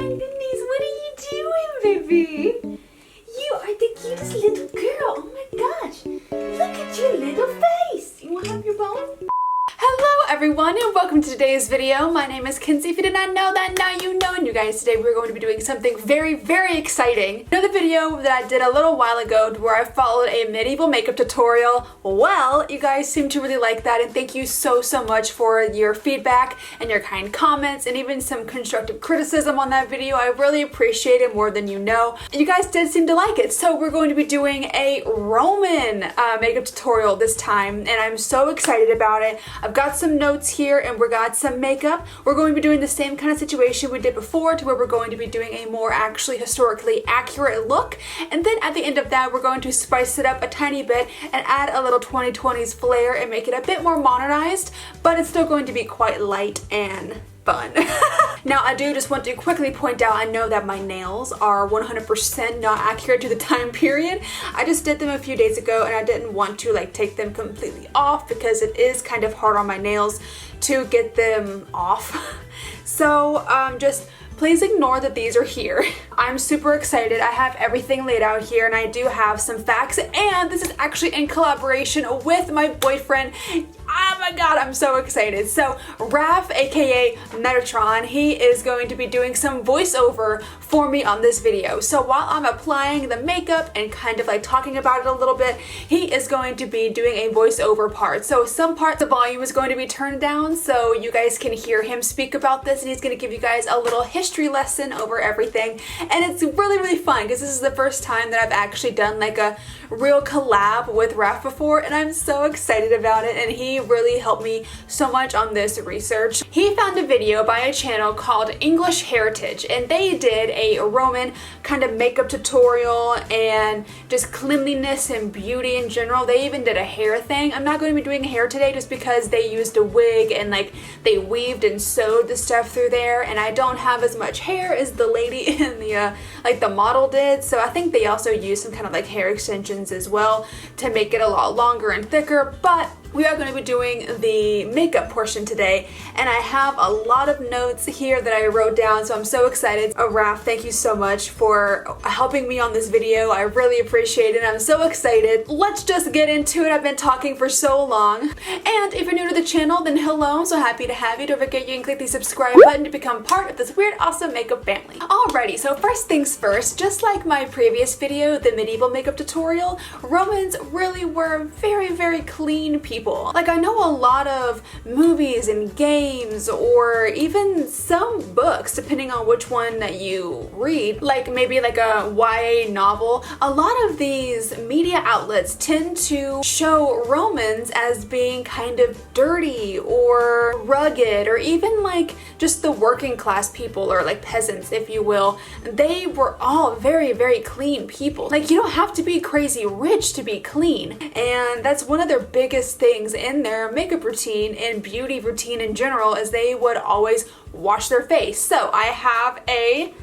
goodness, what are you doing, baby? You are the cutest little girl. Oh my gosh. Look at your little face. You want to have your bone? Hello everyone and welcome to today's video. My name is Kenzie. If you did not know that, now you know. And you guys, today we're going to be doing something very exciting. You know the video that I did a little while ago where I followed a medieval makeup tutorial? Well, you guys seem to really like that, and thank you so much for your feedback and your kind comments and even some constructive criticism on that video. I really appreciate it more than you know. You guys did seem to like it, so we're going to be doing a Roman makeup tutorial this time, and I'm so excited about it. I've got some notes here and we got some makeup. We're going to be doing the same kind of situation we did before, to where we're going to be doing a more actually historically accurate look, and then at the end of that we're going to spice it up a tiny bit and add a little 2020s flair and make it a bit more modernized, but it's still going to be quite light and fun. Now I do just want to quickly point out, I know that my nails are 100% not accurate to the time period. I just did them a few days ago and I didn't want to like take them completely off because it is kind of hard on my nails to get them off. So just please ignore that these are here. I'm super excited. I have everything laid out here and I do have some facts, and this is actually in collaboration with my boyfriend. Oh my god, I'm so excited. So Raph, aka Metatron, he is going to be doing some voiceover for me on this video. So while I'm applying the makeup and kind of like talking about it a little bit, he is going to be doing a voiceover part. So some parts the volume is going to be turned down so you guys can hear him speak about this, and he's going to give you guys a little history lesson over everything. And it's really fun because this is the first time that I've actually done like a real collab with Raph before, and I'm so excited about it, and he really helped me so much on this research. He found a video by a channel called English Heritage, and they did a Roman kind of makeup tutorial and just cleanliness and beauty in general. They even did a hair thing. I'm not going to be doing hair today just because they used a wig and like they weaved and sewed the stuff through there, and I don't have as much hair as the lady in the like the model did, so I think they also used some kind of like hair extensions as well to make it a lot longer and thicker. But we are going to be doing the makeup portion today, and I have a lot of notes here that I wrote down, so I'm so excited. Raph, thank you so much for helping me on this video. I really appreciate it. I'm so excited. Let's just get into it. I've been talking for so long. And if you're new to the channel, then hello, I'm so happy to have you. Don't forget you can click the subscribe button to become part of this weird, awesome makeup family. Alrighty, so first things first, just like my previous video, the medieval makeup tutorial, Romans really were very clean people. Like, I know a lot of movies and games, or even some books, depending on which one that you read, like maybe like a YA novel, a lot of these media outlets tend to show Romans as being kind of dirty or rugged, or even like just the working class people, or like peasants, if you will. They were all very clean people. Like, you don't have to be crazy rich to be clean, and that's one of their biggest things in their makeup routine and beauty routine in general, is they would always wash their face. So I have a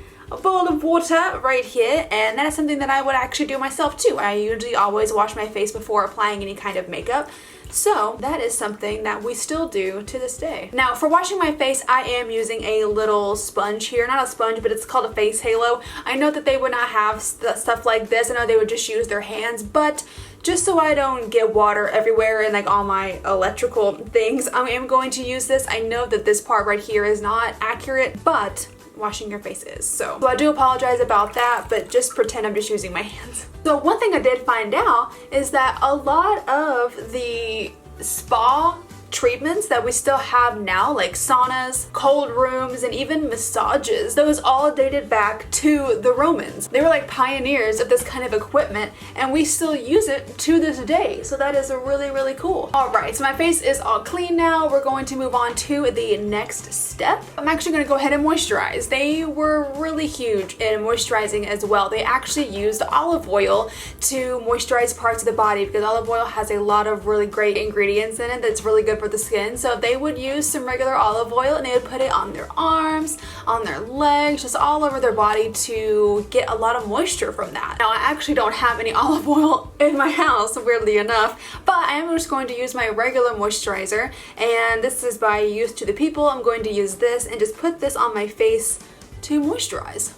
bowl of water right here, and that is something that I would actually do myself too. I usually always wash my face before applying any kind of makeup. So that is something that we still do to this day. Now for washing my face, I am using a little sponge here. Not a sponge, but it's called a face halo. I know that they would not have stuff like this. I know they would just use their hands, but just so I don't get water everywhere and like all my electrical things, I am going to use this. I know that this part right here is not accurate, but washing your face is. So I do apologize about that, but just pretend I'm just using my hands. So one thing I did find out is that a lot of the spa treatments that we still have now, like saunas, cold rooms, and even massages, those all dated back to the Romans. They were like pioneers of this kind of equipment, and we still use it to this day. So that is really cool. Alright, so my face is all clean now. We're going to move on to the next step. I'm actually going to go ahead and moisturize. They were really huge in moisturizing as well. They actually used olive oil to moisturize parts of the body, because olive oil has a lot of really great ingredients in it that's really good for the skin. So they would use some regular olive oil and they would put it on their arms, on their legs, just all over their body to get a lot of moisture from that. Now I actually don't have any olive oil in my house, weirdly enough, but I am just going to use my regular moisturizer, and this is by Youth to the People. I'm going to use this and just put this on my face to moisturize.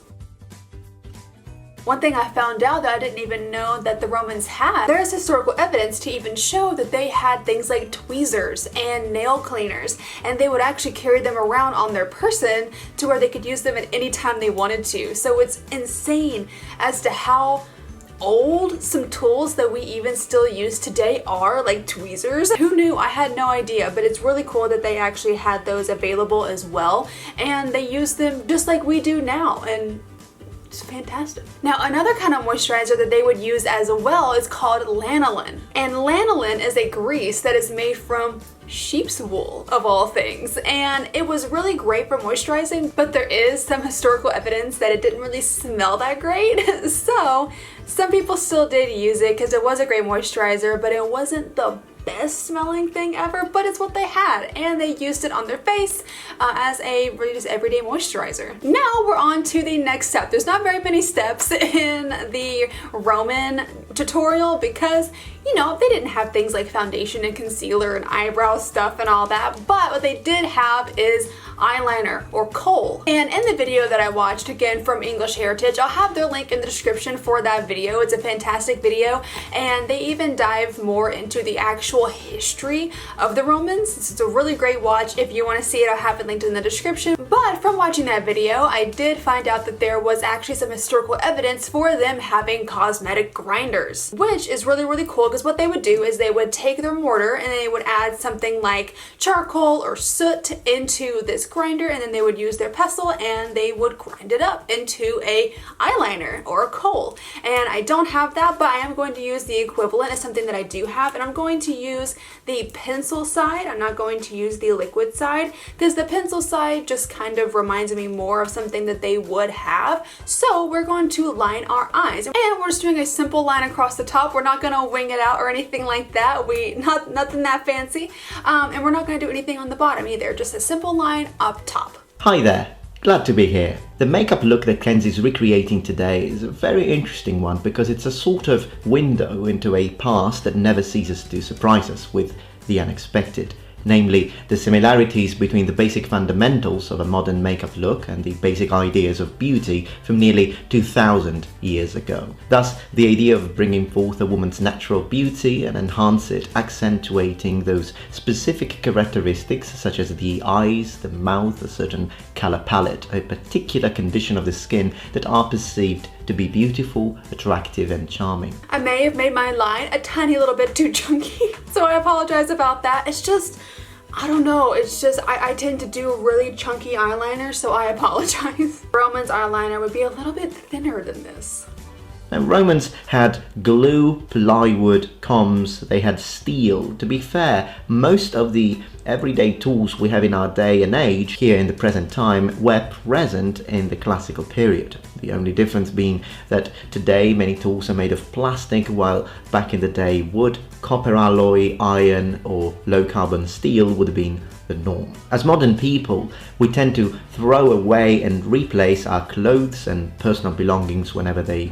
One thing I found out that I didn't even know that the Romans had, there is historical evidence to even show that they had things like tweezers and nail cleaners, and they would actually carry them around on their person to where they could use them at any time they wanted to. So it's insane as to how old some tools that we even still use today are, like tweezers. Who knew? I had no idea, but it's really cool that they actually had those available as well, and they use them just like we do now, and it's fantastic. Now, another kind of moisturizer that they would use as well is called lanolin. And lanolin is a grease that is made from sheep's wool, of all things. And it was really great for moisturizing, but there is some historical evidence that it didn't really smell that great. So some people still did use it because it was a great moisturizer, but it wasn't the best smelling thing ever, but it's what they had, and they used it on their face as a really just everyday moisturizer. Now we're on to the next step. There's not very many steps in the Roman tutorial because, you know, they didn't have things like foundation and concealer and eyebrow stuff and all that, but what they did have is eyeliner or Kohl. And in the video that I watched, again from English Heritage, I'll have their link in the description for that video. It's a fantastic video, and they even dive more into the actual history of the Romans. It's a really great watch. If you want to see it, I'll have it linked in the description. But from watching that video, I did find out that there was actually some historical evidence for them having cosmetic grinders, which is really, really cool because what they would do is they would take their mortar and they would add something like charcoal or soot into this grinder, and then they would use their pestle and they would grind it up into a eyeliner or a Kohl. And I don't have that, but I am going to use the equivalent of something that I do have, and I'm going to use the pencil side. I'm not going to use the liquid side because the pencil side just kind of reminds me more of something that they would have. So we're going to line our eyes, and we're just doing a simple line across the top. We're not going to wing it out or anything like that. Nothing that fancy, and we're not going to do anything on the bottom either. Just a simple line up top. Hi there, glad to be here. The makeup look that Kenzie's recreating today is a very interesting one because it's a sort of window into a past that never ceases to surprise us with the unexpected. Namely, the similarities between the basic fundamentals of a modern makeup look and the basic ideas of beauty from nearly 2000 years ago. Thus, the idea of bringing forth a woman's natural beauty and enhance it, accentuating those specific characteristics such as the eyes, the mouth, a certain color palette, a particular condition of the skin that are perceived to be beautiful, attractive, and charming. I may have made my line a tiny little bit too chunky, so I apologize about that. It's just, I don't know, it's just, I tend to do really chunky eyeliner, so I apologize. Roman's eyeliner would be a little bit thinner than this. Now, Romans had glue, plywood, combs, they had steel. To be fair, most of the everyday tools we have in our day and age here in the present time were present in the classical period. The only difference being that today many tools are made of plastic, while back in the day wood, copper alloy, iron or low carbon steel would have been the norm. As modern people, we tend to throw away and replace our clothes and personal belongings whenever they're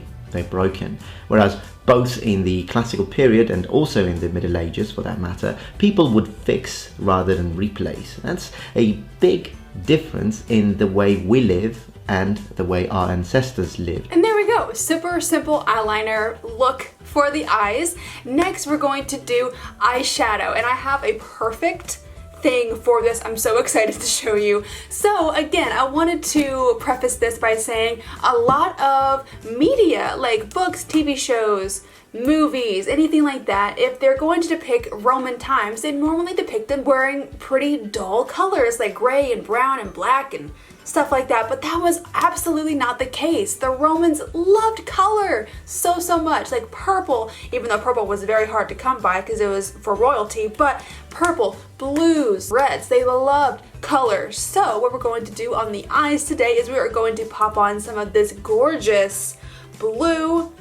broken, whereas both in the classical period and also in the Middle Ages for that matter, people would fix rather than replace. That's a big difference in the way we live and the way our ancestors lived. And there we go, super simple eyeliner look for the eyes. Next we're going to do eyeshadow, and I have a perfect thing for this. I'm so excited to show you. So again, I wanted to preface this by saying a lot of media, like books, TV shows, movies, anything like that, if they're going to depict Roman times, they normally depict them wearing pretty dull colors like gray and brown and black and stuff like that, but that was absolutely not the case. The Romans loved color so much, like purple, even though purple was very hard to come by because it was for royalty, but purple, blues, reds, they loved color. So what we're going to do on the eyes today is we are going to pop on some of this gorgeous blue,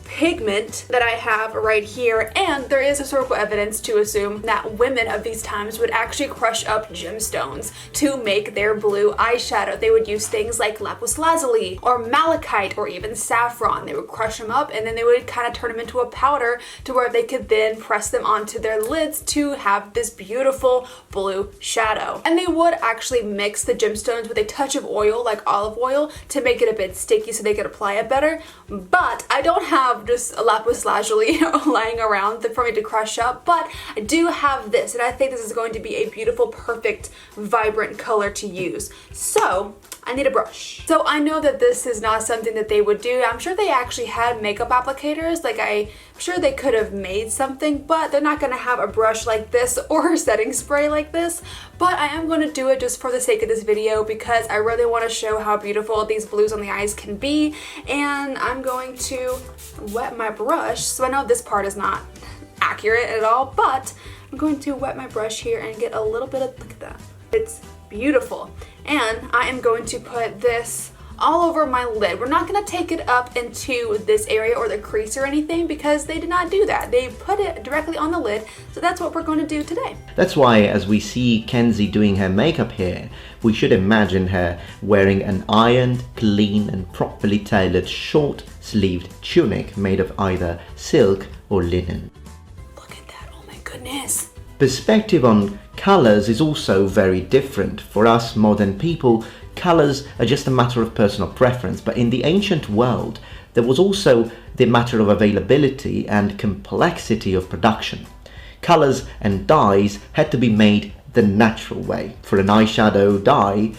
Pigment that I have right here, and there is historical evidence to assume that women of these times would actually crush up gemstones to make their blue eyeshadow. They would use things like lapis lazuli or malachite or even saffron. They would crush them up and then they would kind of turn them into a powder to where they could then press them onto their lids to have this beautiful blue shadow. And they would actually mix the gemstones with a touch of oil, like olive oil, to make it a bit sticky so they could apply it better. But I don't have just a lapis lazuli lying around for me to crush up, but I do have this, and I think this is going to be a beautiful, perfect, vibrant color to use. So I need a brush. So I know that this is not something that they would do. I'm sure they actually had makeup applicators. Like I'm sure they could have made something, but they're not gonna have a brush like this or a setting spray like this. But I am gonna do it just for the sake of this video because I really wanna show how beautiful these blues on the eyes can be. And I'm going to wet my brush. So I know this part is not accurate at all, but I'm going to wet my brush here and get a little bit of, look at that. It's beautiful. And I am going to put this all over my lid. We're not going to take it up into this area or the crease or anything because they did not do that. They put it directly on the lid, so that's what we're going to do today. That's why as we see Kenzie doing her makeup here, we should imagine her wearing an ironed, clean and properly tailored short-sleeved tunic made of either silk or linen. Look at that, oh my goodness. Perspective on colors is also very different. For us modern people, colors are just a matter of personal preference, but in the ancient world, there was also the matter of availability and complexity of production. Colors and dyes had to be made the natural way. For an eyeshadow dye,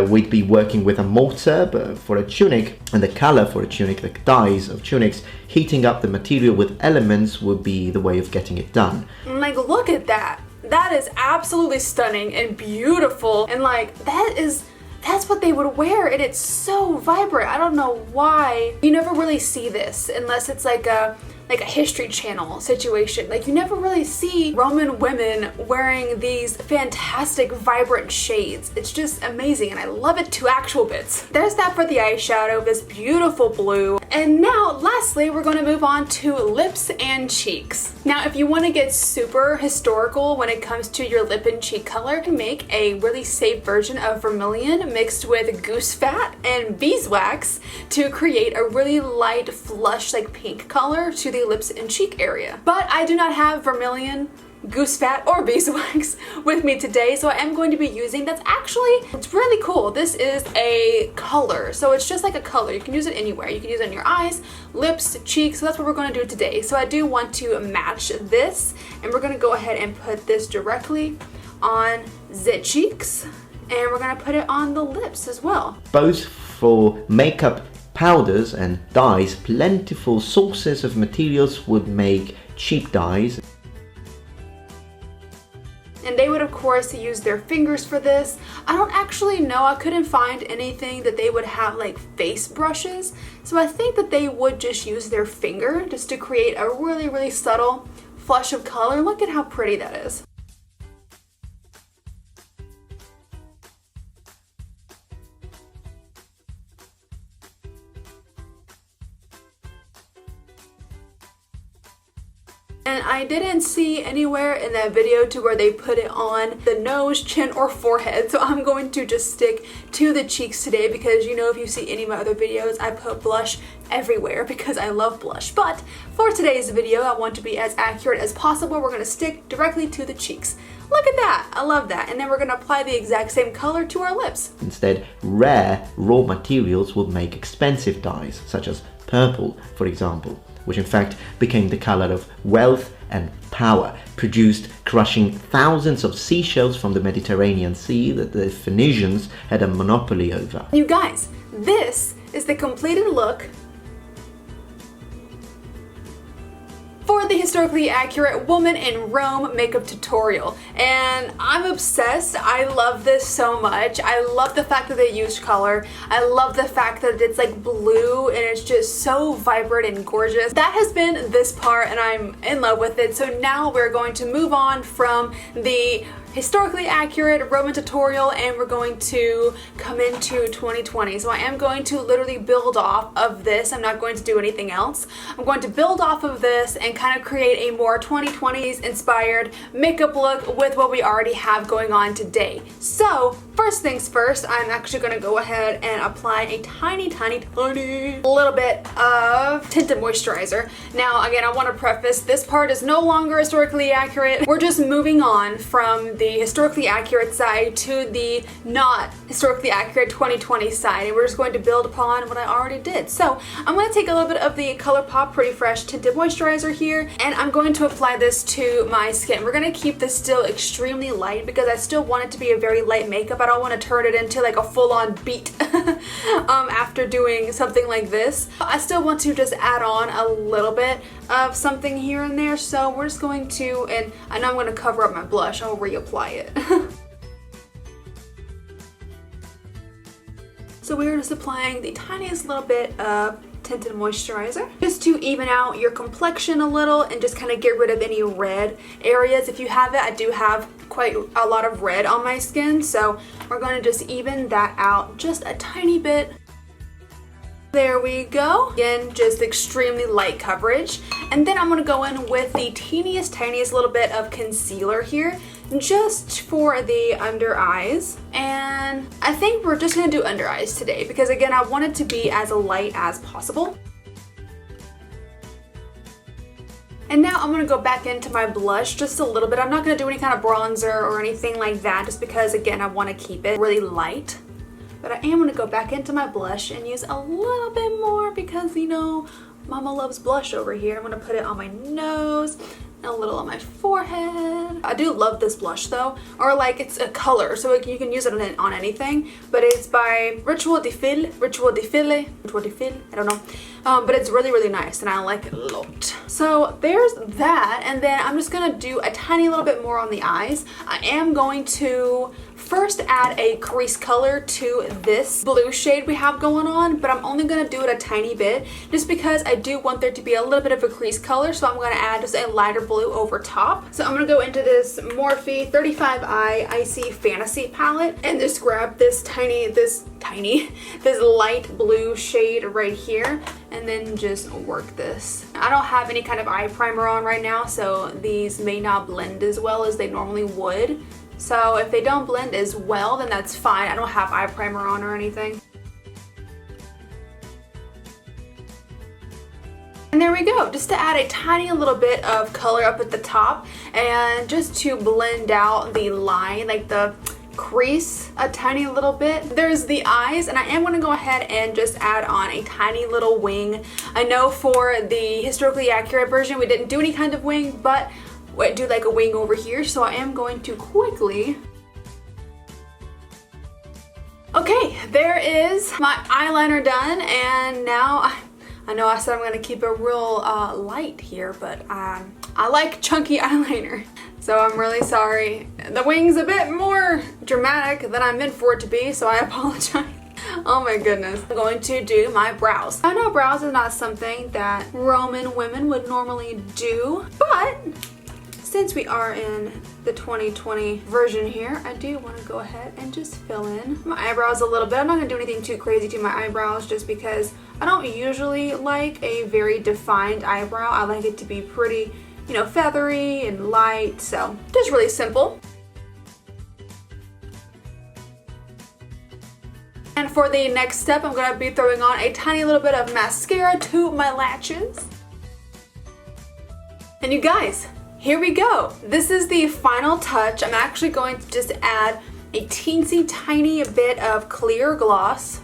we'd be working with a mortar, but for a tunic, and the color for a tunic, the dyes of tunics, heating up the material with elements would be the way of getting it done. Like, look at that. That is absolutely stunning and beautiful, and like, that's what they would wear, and it's so vibrant. I don't know why. You never really see this unless it's like a History Channel situation. Like, you never really see Roman women wearing these fantastic vibrant shades. It's just amazing and I love it to actual bits. There's that for the eyeshadow, this beautiful blue. And now lastly, we're going to move on to lips and cheeks. Now if you want to get super historical when it comes to your lip and cheek color, make a really safe version of vermilion mixed with goose fat and beeswax to create a really light flush like pink color to the lips and cheek area. But I do not have vermilion, goose fat, or beeswax with me today, so I am going to be using, it's really cool. This is a color, so it's just like a color. You can use it anywhere. You can use it on your eyes, lips, cheeks, so that's what we're going to do today. So I do want to match this, and we're going to go ahead and put this directly on the cheeks, and we're going to put it on the lips as well. Both for makeup powders and dyes, plentiful sources of materials would make cheap dyes. And they would of course use their fingers for this. I don't actually know, I couldn't find anything that they would have like face brushes. So I think that they would just use their finger just to create a really, really subtle flush of color. Look at how pretty that is. And I didn't see anywhere in that video to where they put it on the nose, chin, or forehead. So I'm going to just stick to the cheeks today because, you know, if you see any of my other videos, I put blush everywhere because I love blush. But for today's video, I want to be as accurate as possible. We're going to stick directly to the cheeks. Look at that, I love that. And then we're going to apply the exact same color to our lips. Instead, rare raw materials would make expensive dyes, such as purple, for example, which in fact became the color of wealth and power, produced crushing thousands of seashells from the Mediterranean Sea that the Phoenicians had a monopoly over. You guys, this is the completed look for the historically accurate woman in Rome makeup tutorial, and I'm obsessed. I love this so much. I love the fact that they used color. I love the fact that it's like blue and it's just so vibrant and gorgeous. That has been this part and I'm in love with it. So now we're going to move on from the historically accurate Roman tutorial, and we're going to come into 2020. So I am going to literally build off of this. I'm not going to do anything else. I'm going to build off of this and kind of create a more 2020s inspired makeup look with what we already have going on today. So first things first, I'm actually going to go ahead and apply a tiny little bit of tinted moisturizer. Now again, I want to preface, this part is no longer historically accurate. We're just moving on from the historically accurate side to the not historically accurate 2020 side, and we're just going to build upon what I already did. So I'm going to take a little bit of the Colourpop Pretty Fresh tinted moisturizer here, and I'm going to apply this to my skin. We're going to keep this still extremely light because I still want it to be a very light makeup. I don't want to turn it into like a full-on beat after doing something like this. I still want to just add on a little bit of something here and there, so we're just going to, and I know I'm going to cover up my blush, I'll reapply it. So we're just applying the tiniest little bit of tinted moisturizer just to even out your complexion a little and just kind of get rid of any red areas. If you have it, I do have quite a lot of red on my skin, so we're going to just even that out just a tiny bit. There we go. Again, just extremely light coverage. And then I'm going to go in with the tiniest little bit of concealer here, just for the under eyes. And I think we're just going to do under eyes today because again, I want it to be as light as possible. And now I'm going to go back into my blush just a little bit. I'm not going to do any kind of bronzer or anything like that just because again, I want to keep it really light. But I am going to go back into my blush and use a little bit more because, you know, Mama loves blush over here. I'm going to put it on my nose and a little on my forehead. I do love this blush though, or like it's a color, so you can use it on anything. But it's by Ritual de Fille, I don't know. But it's really nice and I like it a lot. So there's that, and then I'm just going to do a tiny little bit more on the eyes. I am going to first add a crease color to this blue shade we have going on, but I'm only going to do it a tiny bit just because I do want there to be a little bit of a crease color, so I'm going to add just a lighter blue over top. So I'm going to go into this Morphe 35i Icy Fantasy palette and just grab this light blue shade right here and then just work this. I don't have any kind of eye primer on right now, so these may not blend as well as they normally would. So if they don't blend as well, then that's fine. I don't have eye primer on or anything. And there we go, just to add a tiny little bit of color up at the top and just to blend out the line, like the crease a tiny little bit. There's the eyes, and I am going to go ahead and just add on a tiny little wing. I know for the historically accurate version we didn't do any kind of wing, but I do like a wing over here, so I am going to quickly. Okay, there is my eyeliner done, and now I know I said I'm going to keep it real light here, but I like chunky eyeliner, so I'm really sorry. The wing's a bit more dramatic than I meant for it to be, so I apologize. Oh my goodness. I'm going to do my brows. I know brows is not something that Roman women would normally do, but since we are in the 2020 version here, I do want to go ahead and just fill in my eyebrows a little bit. I'm not going to do anything too crazy to my eyebrows just because I don't usually like a very defined eyebrow. I like it to be pretty, you know, feathery and light, so just really simple. And for the next step, I'm going to be throwing on a tiny little bit of mascara to my lashes. And you guys, here we go. This is the final touch. I'm actually going to just add a teensy tiny bit of clear gloss.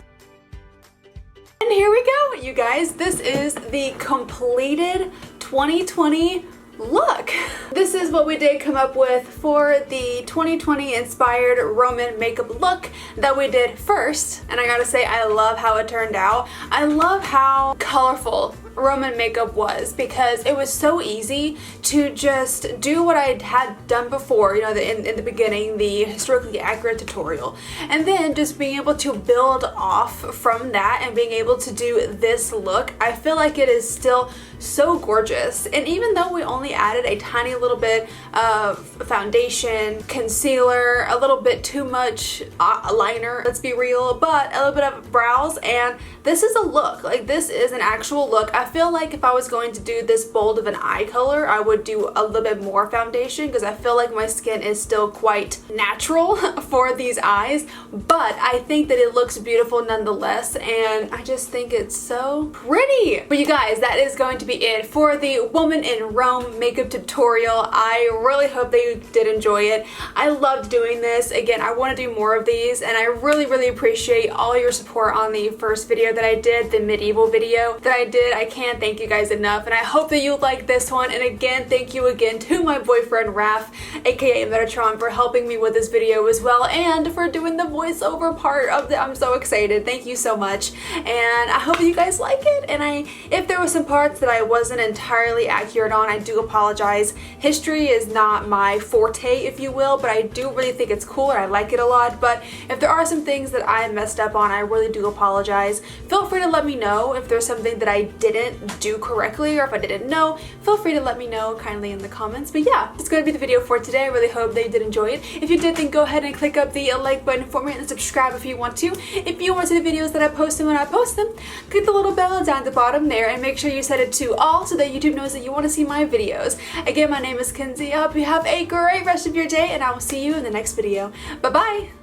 And here we go, you guys. This is the completed 2020 look. This is what we did come up with for the 2020 inspired Roman makeup look that we did first, and I gotta say I love how it turned out. I love how colorful Roman makeup was, because it was so easy to just do what I had done before, you know, in the beginning, the historically accurate tutorial, and then just being able to build off from that and being able to do this look. I feel like it is still so gorgeous. And even though we only added a tiny little bit of foundation, concealer, a little bit too much liner, let's be real, but a little bit of brows, and this is a look. Like, this is an actual look. I feel like if I was going to do this bold of an eye color, I would do a little bit more foundation, because I feel like my skin is still quite natural for these eyes, but I think that it looks beautiful nonetheless, and I just think it's so pretty. But you guys, that is going to be it for the Woman in Rome makeup tutorial. I really hope that you did enjoy it. I loved doing this. Again, I want to do more of these, and I really appreciate all your support on the first video that I did, the medieval video that I did. I can't thank you guys enough, and I hope that you like this one. And again, thank you again to my boyfriend Raph, aka Metatron, for helping me with this video as well, and for doing the voiceover part of it. I'm so excited. Thank you so much, and I hope you guys like it. And if there were some parts that I wasn't entirely accurate on, I do apologize. History is not my forte, if you will, but I do really think it's cool and I like it a lot. But if there are some things that I messed up on, I really do apologize. Feel free to let me know if there's something that I didn't do correctly, or if I didn't know, feel free to let me know kindly in the comments. But yeah, that's going to be the video for today. I really hope that you did enjoy it. If you did, then go ahead and click up the like button for me, and subscribe if you want to. If you want to see the videos that I post when I post them, click the little bell down at the bottom there, and make sure you set it to all so that YouTube knows that you want to see my videos. Again, my name is Kenzie. I hope you have a great rest of your day, and I will see you in the next video. Bye bye!